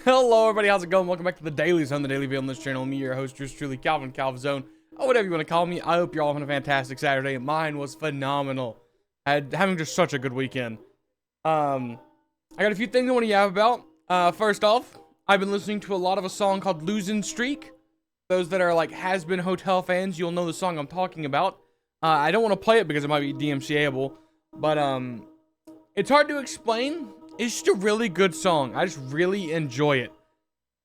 Hello, everybody. How's it going? Welcome back to the Daily Zone, the Daily View on this channel. Me, your host, yours truly, Calvzone, or whatever you want to call me. I hope you're all having a fantastic Saturday. Mine was phenomenal. Having just such a good weekend. I got a few things I want to yap about. First off, I've been listening to a lot of a song called "Losing Streak." Those that are like has-been hotel fans, you'll know the song I'm talking about. I don't want to play it because it might be DMCA-able, but it's hard to explain. It's just a really good song. I just really enjoy it.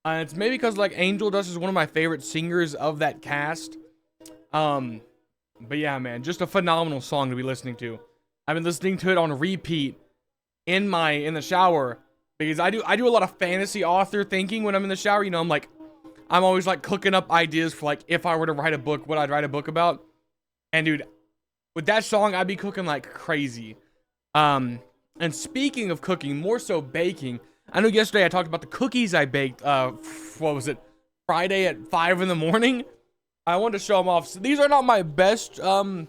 It's maybe because like Angel Dust is one of my favorite singers of that cast. But yeah, man, just a phenomenal song to be listening to. I've been listening to it on repeat in the shower because I do a lot of fantasy author thinking when I'm in the shower. You know, I'm always like cooking up ideas for like if I were to write a book, what I'd write a book about. And dude, with that song, I'd be cooking like crazy. And speaking of cooking, more so baking, I know yesterday I talked about the cookies I baked, what was it, Friday at 5 in the morning? I wanted to show them off. So these are not my best, the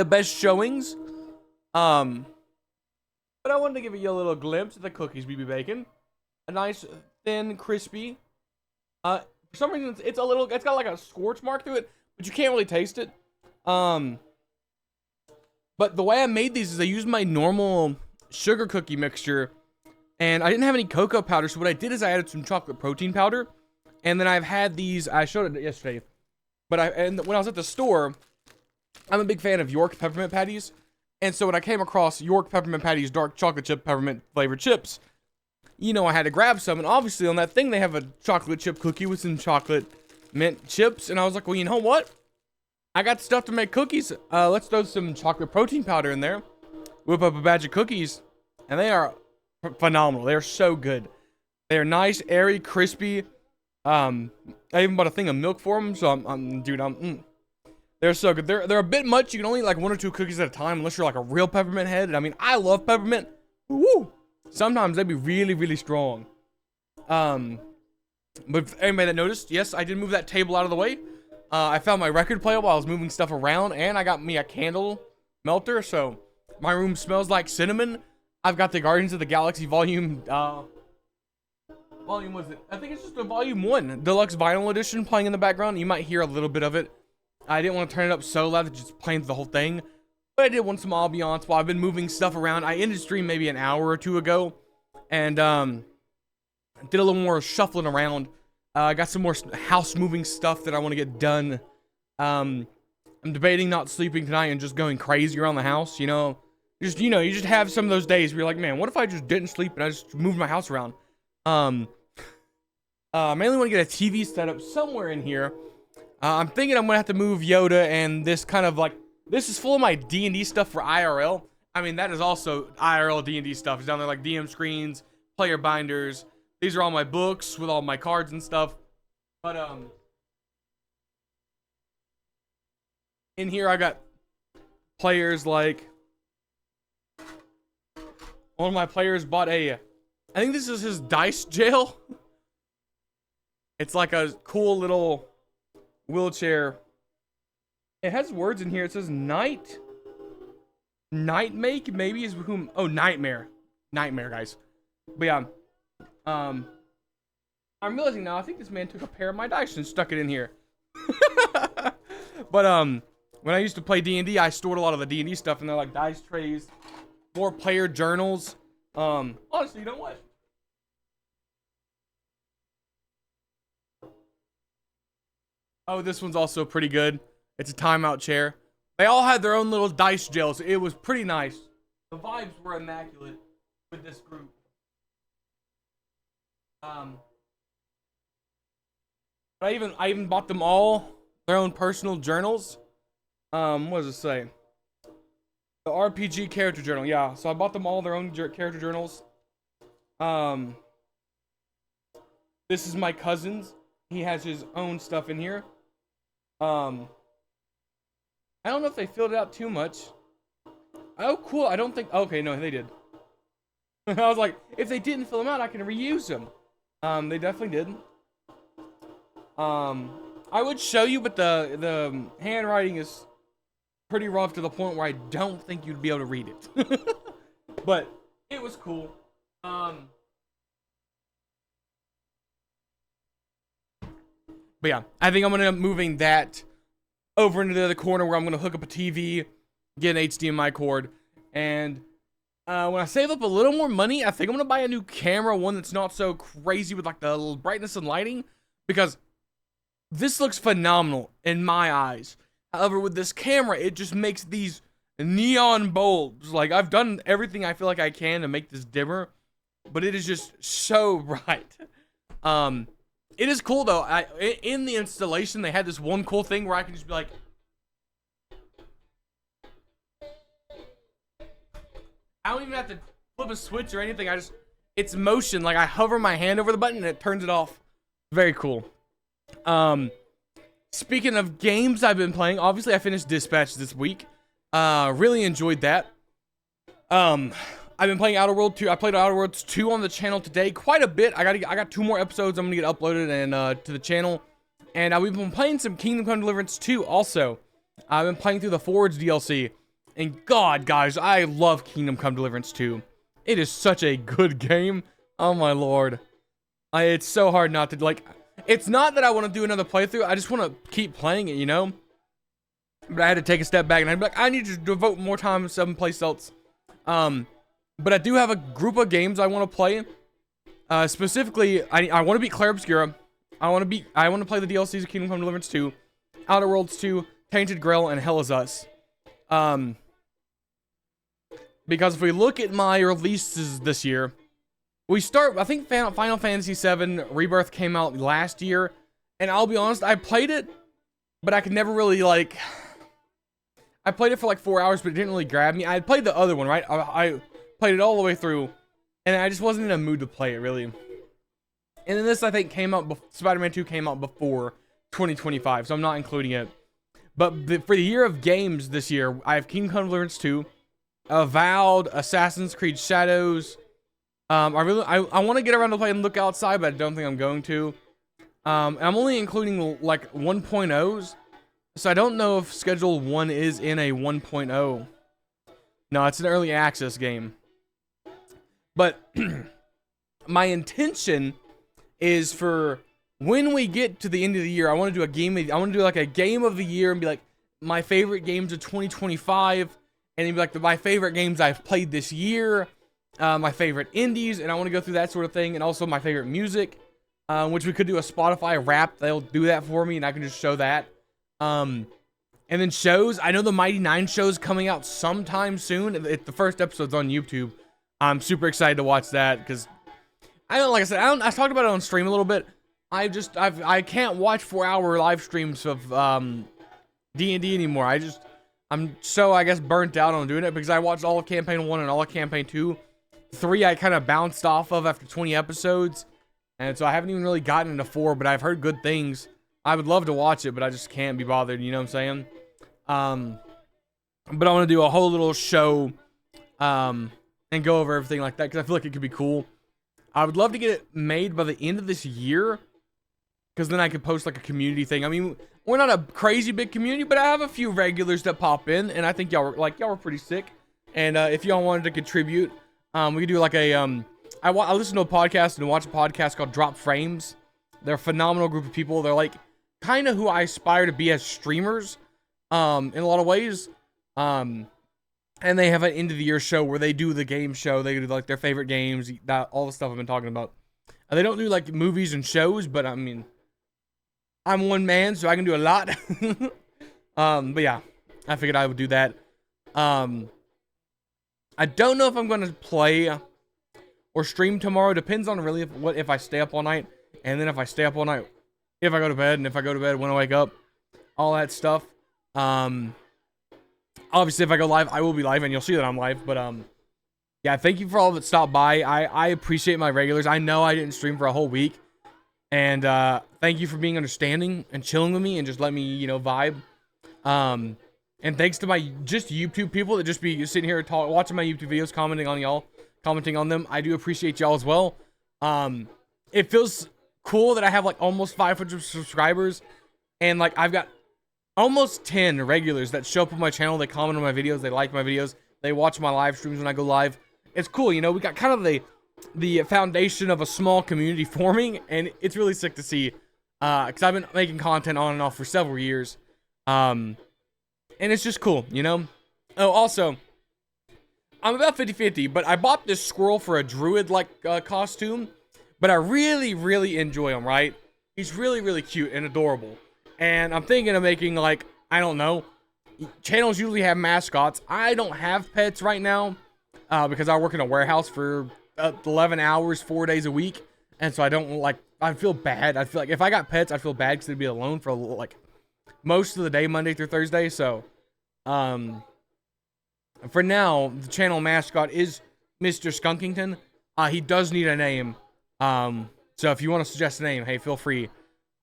best showings, but I wanted to give you a little glimpse of the cookies we be baking. A nice, thin, crispy, for some reason it's got like a scorch mark through it, but you can't really taste it. But the way I made these is I used my normal sugar cookie mixture, and I didn't have any cocoa powder, so what I did is I added some chocolate protein powder, and then I've had these, I showed it yesterday, but when I was at the store, I'm a big fan of York peppermint patties, and so when I came across York peppermint patties dark chocolate chip peppermint flavored chips, you know, I had to grab some, and obviously on that thing they have a chocolate chip cookie with some chocolate mint chips, and I was like, well, you know what? I got stuff to make cookies. Let's throw some chocolate protein powder in there. Whip up a batch of cookies, and they are phenomenal. They are so good. They are nice, airy, crispy. I even bought a thing of milk for them, so they're so good. They're a bit much. You can only eat like 1 or 2 cookies at a time, unless you're like a real peppermint head. And I mean, I love peppermint. Woo! Sometimes they'd be really, really strong. But for anybody that noticed, yes, I did move that table out of the way. I found my record player while I was moving stuff around, and I got me a candle melter, so my room smells like cinnamon. I've got the Guardians of the Galaxy volume was it? I think it's just a volume 1 deluxe vinyl edition playing in the background. You might hear a little bit of it. I didn't want to turn it up so loud that just playing the whole thing, but I did want some ambiance while I've been moving stuff around. I ended stream maybe an hour or 2 ago, and did a little more shuffling around. I got some more house moving stuff that I want to get done. I'm debating not sleeping tonight and just going crazy around the house, you know. You just have some of those days where you're like, man, what if I just didn't sleep and I just moved my house around? Mainly want to get a TV set up somewhere in here. I'm thinking I'm gonna have to move Yoda and this kind of like, this is full of my D&D stuff for IRL. I mean, that is also IRL D&D stuff. It's down there like DM screens, player binders. These are all my books with all my cards and stuff. But in here I got players like, one of my players bought I think this is his dice jail. It's like a cool little wheelchair. It has words in here. It says Nightmake, maybe is whom, oh, Nightmare, guys. But yeah, I'm realizing now, I think this man took a pair of my dice and stuck it in here. But when I used to play D&D, I stored a lot of the D&D stuff in there, like dice trays, more player journals. Honestly, you know what? Oh, this one's also pretty good. It's a timeout chair. They all had their own little dice jails. It was pretty nice. The vibes were immaculate with this group. I even bought them all their own personal journals. What does it say? The RPG character journal, yeah. So I bought them all their own character journals. This is my cousin's. He has his own stuff in here. I don't know if they filled it out too much. Oh, cool. I don't think. Okay, no, they did. I was like, if they didn't fill them out, I can reuse them. They definitely did. I would show you, but the handwriting is pretty rough to the point where I don't think you'd be able to read it. But it was cool. But yeah, I think I'm gonna end up moving that over into the other corner where I'm gonna hook up a TV, get an HDMI cord, and when I save up a little more money, I think I'm gonna buy a new camera, one that's not so crazy with like the brightness and lighting, because this looks phenomenal in my eyes. However, with this camera, it just makes these neon bulbs. Like, I've done everything I feel like I can to make this dimmer, but it is just so bright. It is cool though. In the installation, they had this one cool thing where I can just be like, I don't even have to flip a switch or anything. It's motion. Like, I hover my hand over the button and it turns it off. Very cool. Speaking of games I've been playing, obviously I finished Dispatch this week. Really enjoyed that. I've been playing Outer Worlds 2. I played Outer Worlds 2 on the channel today quite a bit. I got 2 more episodes I'm gonna get uploaded and to the channel. And we've been playing some Kingdom Come Deliverance 2 also. I've been playing through the Forge DLC. And God, guys, I love Kingdom Come Deliverance 2. It is such a good game. Oh my lord. It's so hard not to, like, it's not that I want to do another playthrough. I just want to keep playing it, you know? But I had to take a step back and I'd be like, I need to devote more time to someplace else. But I do have a group of games I want to play. Specifically, I want to beat Clair Obscura. I want to play the DLCs of Kingdom Come Deliverance 2, Outer Worlds 2, Tainted Grail, and Hell Is Us. Because if we look at my releases this year, I think Final Fantasy VII Rebirth came out last year, and I'll be honest, I played it, but I could never really, like, I played it for like 4 hours, but it didn't really grab me. I had played the other one, right? I played it all the way through, and I just wasn't in a mood to play it, really. And then this, I think, Spider-Man 2 came out before 2025, so I'm not including it. But for the year of games this year, I have Kingdom Come Deliverance 2, Avowed, Assassin's Creed Shadows. I want to get around to playing Look Outside, but I don't think I'm going to. I'm only including like 1.0s, so I don't know if Schedule 1 is in a 1.0. No, it's an early access game. But my intention is for when we get to the end of the year, I want to do a game. I want to do like a game of the year and be like my favorite games of 2025, and it'd be like my favorite games I've played this year, my favorite indies, and I want to go through that sort of thing, and also my favorite music, which we could do a Spotify wrap. They'll do that for me, and I can just show that. And then shows. I know the Mighty 9 show's coming out sometime soon. The first episode's on YouTube. I'm super excited to watch that because like I said, I talked about it on stream a little bit. I can't watch 4-hour live streams of D&D anymore. I'm so, I guess, burnt out on doing it because I watched all of Campaign 1 and all of Campaign 2. 3 I kind of bounced off of after 20 episodes. And so I haven't even really gotten into 4, but I've heard good things. I would love to watch it, but I just can't be bothered, you know what I'm saying? But I want to do a whole little show and go over everything like that because I feel like it could be cool. I would love to get it made by the end of this year because then I could post like a community thing. I mean, we're not a crazy big community, but I have a few regulars that pop in, and I think y'all were pretty sick. And if y'all wanted to contribute, we could do like a I listen to a podcast and watch a podcast called Drop Frames. They're a phenomenal group of people. They're like kind of who I aspire to be as streamers, in a lot of ways. And they have an end of the year show where they do the game show. They do like their favorite games, all the stuff I've been talking about. They don't do like movies and shows, but I mean, I'm one man, so I can do a lot. But yeah, I figured I would do that. I don't know if I'm going to play or stream tomorrow. Depends on really if I stay up all night. And then if I stay up all night, if I go to bed, and if I go to bed when I wake up, all that stuff. Obviously, if I go live, I will be live, and you'll see that I'm live. But yeah, thank you for all that stopped by. I appreciate my regulars. I know I didn't stream for a whole week, and thank you for being understanding and chilling with me and just let me, you know, vibe. And thanks to my just YouTube people that just be sitting here watching my YouTube videos, commenting on them. I do appreciate y'all as well. It feels cool that I have like almost 500 subscribers, and like I've got almost 10 regulars that show up on my channel. They comment on my videos, they like my videos, they watch my live streams when I go live. It's cool, you know, we got kind of the foundation of a small community forming, and it's really sick to see. because I've been making content on and off for several years. And it's just cool, you know? Oh, also, I'm about 50-50, but I bought this squirrel for a druid-like costume, but I really, really enjoy him, right? He's really, really cute and adorable. And I'm thinking of making, like, I don't know, channels usually have mascots. I don't have pets right now, because I work in a warehouse for 11 hours, 4 days a week. And so I don't, like, I feel bad. I feel like if I got pets, I feel bad because they'd be alone for, like, most of the day, Monday through Thursday. So, for now, the channel mascot is Mr. Skunkington. He does need a name. So if you want to suggest a name, hey, feel free.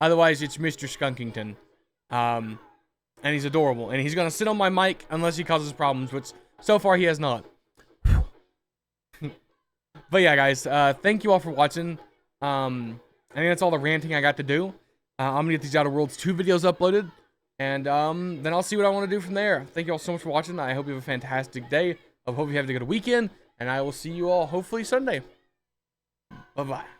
Otherwise, it's Mr. Skunkington. And he's adorable. And he's going to sit on my mic unless he causes problems, which so far he has not. But yeah, guys, thank you all for watching. I think that's all the ranting I got to do. I'm going to get these Outer Worlds 2 videos uploaded. And then I'll see what I want to do from there. Thank you all so much for watching. I hope you have a fantastic day. I hope you have a good weekend. And I will see you all hopefully Sunday. Bye-bye.